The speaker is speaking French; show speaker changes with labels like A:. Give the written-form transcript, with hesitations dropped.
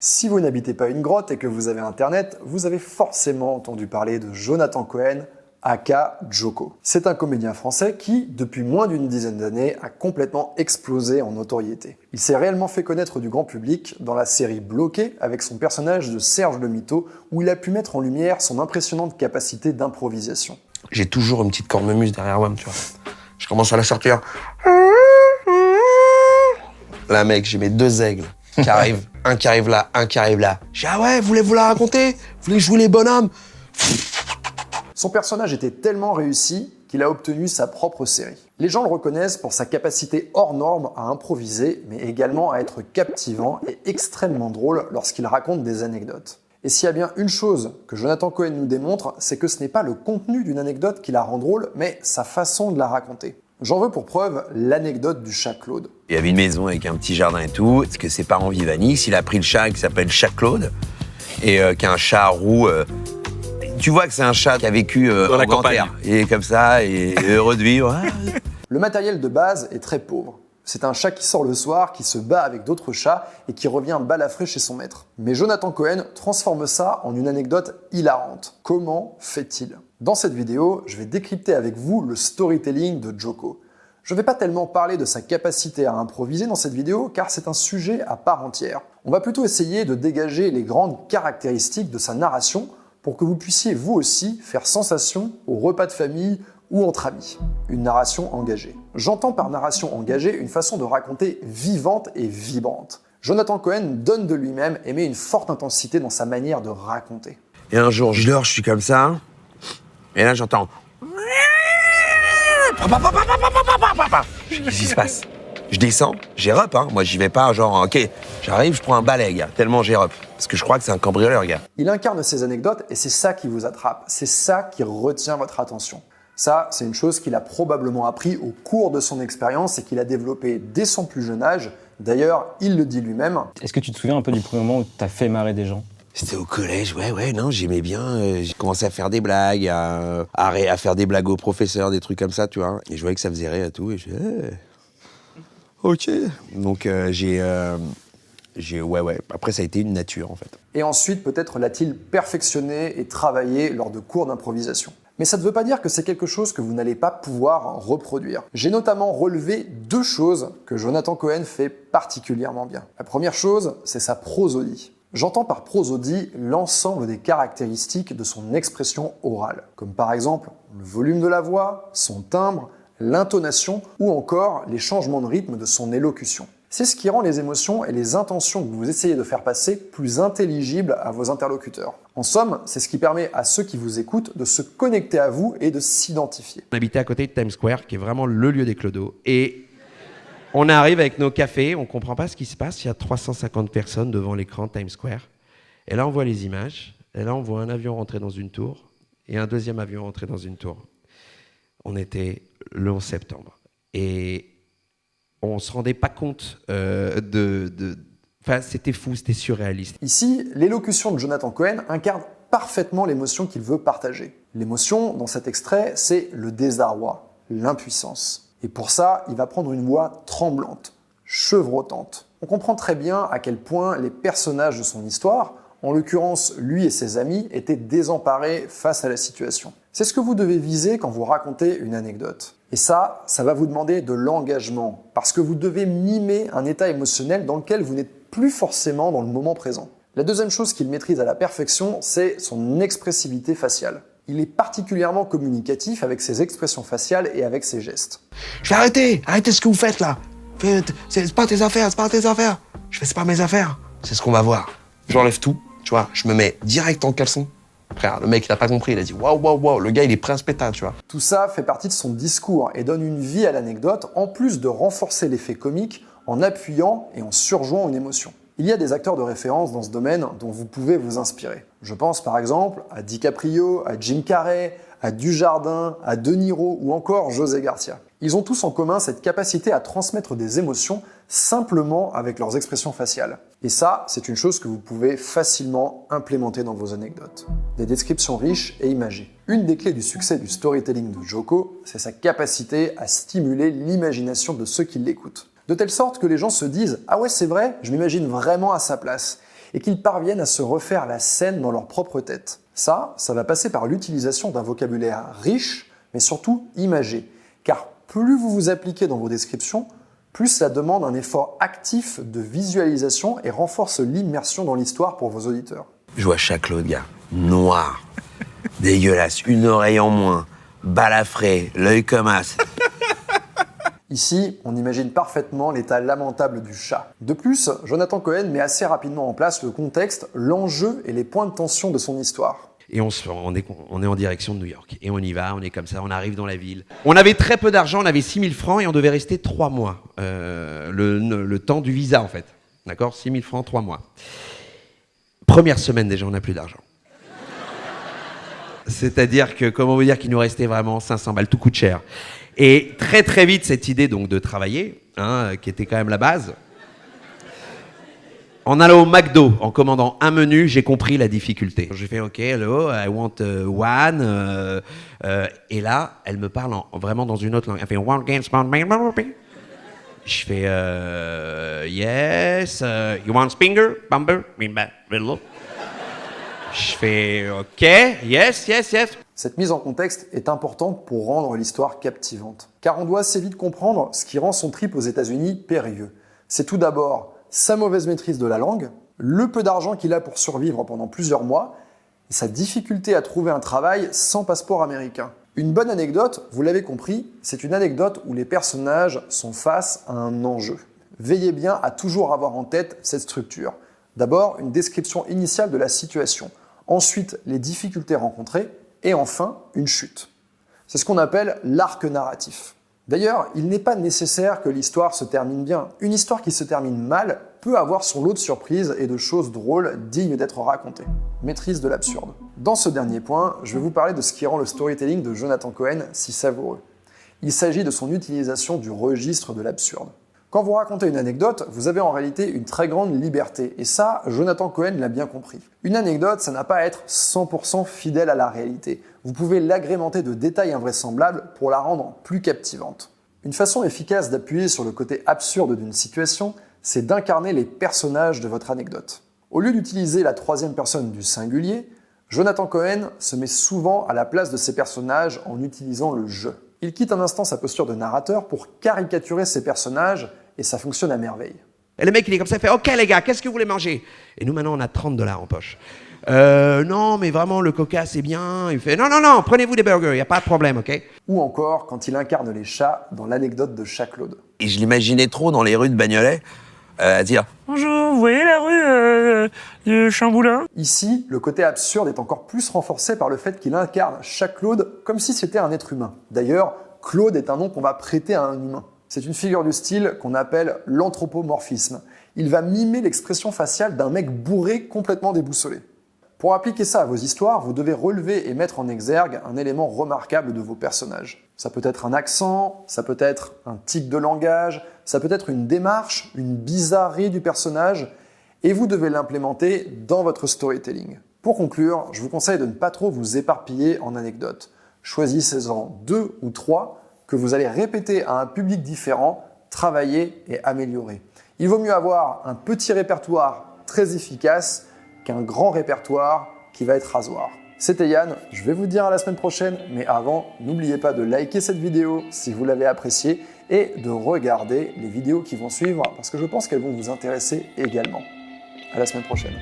A: Si vous n'habitez pas une grotte et que vous avez internet, vous avez forcément entendu parler de Jonathan Cohen, aka Joko. C'est un comédien français qui, depuis moins d'une dizaine d'années, a complètement explosé en notoriété. Il s'est réellement fait connaître du grand public dans la série Bloqué avec son personnage de Serge le Mito, où il a pu mettre en lumière son impressionnante capacité d'improvisation.
B: J'ai toujours une petite cornemuse derrière moi, tu vois. Je commence à la sortir. Là, mec, j'ai mes deux aigles qui arrivent. Un qui arrive là, un qui arrive là. J'ai dit, ah ouais, voulez-vous la raconter? Vous voulez jouer les bonhommes?
A: Son personnage était tellement réussi qu'il a obtenu sa propre série. Les gens le reconnaissent pour sa capacité hors norme à improviser, mais également à être captivant et extrêmement drôle lorsqu'il raconte des anecdotes. Et s'il y a bien une chose que Jonathan Cohen nous démontre, c'est que ce n'est pas le contenu d'une anecdote qui la rend drôle, mais sa façon de la raconter. J'en veux pour preuve l'anecdote du chat Claude.
C: Il y avait une maison avec un petit jardin et tout, parce que ses parents vivent à Nice. Il a pris le chat qui s'appelle Chat Claude, et qui est un chat roux. Tu vois que c'est un chat qui a vécu
B: Dans la
C: en grand
B: campagne.
C: air. Il est comme ça, et heureux de vivre.
A: Le matériel de base est très pauvre. C'est un chat qui sort le soir, qui se bat avec d'autres chats et qui revient balafré chez son maître. Mais Jonathan Cohen transforme ça en une anecdote hilarante. Comment fait-il? Dans cette vidéo, je vais décrypter avec vous le storytelling de Joko. Je ne vais pas tellement parler de sa capacité à improviser dans cette vidéo car c'est un sujet à part entière. On va plutôt essayer de dégager les grandes caractéristiques de sa narration pour que vous puissiez vous aussi faire sensation au repas de famille ou entre amis. Une narration engagée. J'entends par narration engagée une façon de raconter vivante et vibrante. Jonathan Cohen donne de lui-même et met une forte intensité dans sa manière de raconter.
C: Et un jour, je dors, je suis comme ça, et là, j'entends... Qu'est-ce qui se passe? Je descends, j'érope, hein. Moi, j'y vais pas, genre, ok, j'arrive, je prends un balai, gars, tellement j'érope. Parce que je crois que c'est un cambrioleur, gars.
A: Il incarne ses anecdotes et c'est ça qui vous attrape, c'est ça qui retient votre attention. Ça, c'est une chose qu'il a probablement appris au cours de son expérience et qu'il a développé dès son plus jeune âge. D'ailleurs, il le dit lui-même.
D: Est-ce que tu te souviens un peu du premier moment où t'as fait marrer des gens?
C: C'était au collège, ouais, non, j'aimais bien. J'ai commencé à faire des blagues, à faire des blagues aux professeurs, des trucs comme ça, tu vois. Et je voyais que ça faisait rire et tout, et je disais, ok. Donc ouais. Après, ça a été une nature, en fait.
A: Et ensuite, peut-être l'a-t-il perfectionné et travaillé lors de cours d'improvisation. Mais ça ne veut pas dire que c'est quelque chose que vous n'allez pas pouvoir reproduire. J'ai notamment relevé deux choses que Jonathan Cohen fait particulièrement bien. La première chose, c'est sa prosodie. J'entends par prosodie l'ensemble des caractéristiques de son expression orale, comme par exemple le volume de la voix, son timbre, l'intonation ou encore les changements de rythme de son élocution. C'est ce qui rend les émotions et les intentions que vous essayez de faire passer plus intelligibles à vos interlocuteurs. En somme, c'est ce qui permet à ceux qui vous écoutent de se connecter à vous et de s'identifier.
B: On habitait à côté de Times Square, qui est vraiment le lieu des clodos. Et on arrive avec nos cafés, on comprend pas ce qui se passe. Il y a 350 personnes devant l'écran de Times Square. Et là, on voit les images. Et là, on voit un avion rentrer dans une tour et un deuxième avion rentrer dans une tour. On était le 11 septembre. Et on se rendait pas compte Enfin, c'était fou, c'était surréaliste.
A: Ici, l'élocution de Jonathan Cohen incarne parfaitement l'émotion qu'il veut partager. L'émotion, dans cet extrait, c'est le désarroi, l'impuissance. Et pour ça, il va prendre une voix tremblante, chevrotante. On comprend très bien à quel point les personnages de son histoire, en l'occurrence lui et ses amis, étaient désemparés face à la situation. C'est ce que vous devez viser quand vous racontez une anecdote. Et ça va vous demander de l'engagement, parce que vous devez mimer un état émotionnel dans lequel vous n'êtes plus forcément dans le moment présent. La deuxième chose qu'il maîtrise à la perfection, c'est son expressivité faciale. Il est particulièrement communicatif avec ses expressions faciales et avec ses gestes.
B: Je vais arrêtez ce que vous faites là. C'est pas tes affaires, c'est pas tes affaires. Je fais, c'est pas mes affaires. C'est ce qu'on va voir. J'enlève tout, tu vois, je me mets direct en caleçon. Frère, le mec, il a pas compris, il a dit waouh, le gars, il est prêt à se péter, tu vois.
A: Tout ça fait partie de son discours et donne une vie à l'anecdote, en plus de renforcer l'effet comique en appuyant et en surjouant une émotion. Il y a des acteurs de référence dans ce domaine dont vous pouvez vous inspirer. Je pense par exemple à DiCaprio, à Jim Carrey, à Dujardin, à De Niro ou encore José Garcia. Ils ont tous en commun cette capacité à transmettre des émotions simplement avec leurs expressions faciales. Et ça, c'est une chose que vous pouvez facilement implémenter dans vos anecdotes. Des descriptions riches et imagées. Une des clés du succès du storytelling de Joko, c'est sa capacité à stimuler l'imagination de ceux qui l'écoutent. De telle sorte que les gens se disent « Ah ouais, c'est vrai, je m'imagine vraiment à sa place ». et qu'ils parviennent à se refaire la scène dans leur propre tête. Ça va passer par l'utilisation d'un vocabulaire riche, mais surtout imagé, car plus vous vous appliquez dans vos descriptions, plus ça demande un effort actif de visualisation et renforce l'immersion dans l'histoire pour vos auditeurs.
C: Je vois Jacques-Claude, gars. Noir. Dégueulasse. Une oreille en moins. Balafré. L'œil comme as.
A: Ici, on imagine parfaitement l'état lamentable du chat. De plus, Jonathan Cohen met assez rapidement en place le contexte, l'enjeu et les points de tension de son histoire.
B: Et on est en direction de New York. Et on y va, on est comme ça, on arrive dans la ville. On avait très peu d'argent, on avait 6 000 francs et on devait rester 3 mois. Le temps du visa, en fait. D'accord ? 6 000 francs, 3 mois. Première semaine déjà, on n'a plus d'argent. C'est-à-dire que, comment vous dire qu'il nous restait vraiment 500 balles, tout coûte cher. Et très très vite, cette idée donc de travailler, qui était quand même la base, en allant au McDo, en commandant un menu, j'ai compris la difficulté. J'ai fait « OK, hello, I want one ». Et là, elle me parle vraiment dans une autre langue. Elle fait « one against one ». Je fais « yes, you want finger, bumper, middle ». Je fais « OK, yes, yes, yes ».
A: Cette mise en contexte est importante pour rendre l'histoire captivante. Car on doit assez vite comprendre ce qui rend son trip aux États-Unis périlleux. C'est tout d'abord sa mauvaise maîtrise de la langue, le peu d'argent qu'il a pour survivre pendant plusieurs mois, et sa difficulté à trouver un travail sans passeport américain. Une bonne anecdote, vous l'avez compris, c'est une anecdote où les personnages sont face à un enjeu. Veillez bien à toujours avoir en tête cette structure. D'abord, une description initiale de la situation. Ensuite, les difficultés rencontrées. Et enfin, une chute. C'est ce qu'on appelle l'arc narratif. D'ailleurs, il n'est pas nécessaire que l'histoire se termine bien. Une histoire qui se termine mal peut avoir son lot de surprises et de choses drôles dignes d'être racontées. Maîtrise de l'absurde. Dans ce dernier point, je vais vous parler de ce qui rend le storytelling de Jonathan Cohen si savoureux. Il s'agit de son utilisation du registre de l'absurde. Quand vous racontez une anecdote, vous avez en réalité une très grande liberté. Et ça, Jonathan Cohen l'a bien compris. Une anecdote, ça n'a pas à être 100% fidèle à la réalité. Vous pouvez l'agrémenter de détails invraisemblables pour la rendre plus captivante. Une façon efficace d'appuyer sur le côté absurde d'une situation, c'est d'incarner les personnages de votre anecdote. Au lieu d'utiliser la troisième personne du singulier, Jonathan Cohen se met souvent à la place de ses personnages en utilisant le « je ». Il quitte un instant sa posture de narrateur pour caricaturer ses personnages et ça fonctionne à merveille.
B: Et le mec, il est comme ça, il fait « OK les gars, qu'est-ce que vous voulez manger ?» Et nous, maintenant, on a 30 $ en poche. Non, mais vraiment, le coca, c'est bien. Il fait « Non, non, non, prenez-vous des burgers, il n'y a pas de problème, OK ?»
A: Ou encore quand il incarne les chats dans l'anecdote de Jacques-Claude.
C: Et je l'imaginais trop dans les rues de Bagnolet, à dire «
E: Bonjour, vous voyez la rue de Chamboulin ?»
A: Ici, le côté absurde est encore plus renforcé par le fait qu'il incarne Jacques-Claude comme si c'était un être humain. D'ailleurs, Claude est un nom qu'on va prêter à un humain. C'est une figure du style qu'on appelle l'anthropomorphisme. Il va mimer l'expression faciale d'un mec bourré complètement déboussolé. Pour appliquer ça à vos histoires, vous devez relever et mettre en exergue un élément remarquable de vos personnages. Ça peut être un accent, ça peut être un tic de langage, ça peut être une démarche, une bizarrerie du personnage, et vous devez l'implémenter dans votre storytelling. Pour conclure, je vous conseille de ne pas trop vous éparpiller en anecdotes. Choisissez-en 2 ou 3 que vous allez répéter à un public différent, travailler et améliorer. Il vaut mieux avoir un petit répertoire très efficace qu'un grand répertoire qui va être rasoir. C'était Yann, je vais vous dire à la semaine prochaine, mais avant, n'oubliez pas de liker cette vidéo si vous l'avez appréciée et de regarder les vidéos qui vont suivre parce que je pense qu'elles vont vous intéresser également. À la semaine prochaine.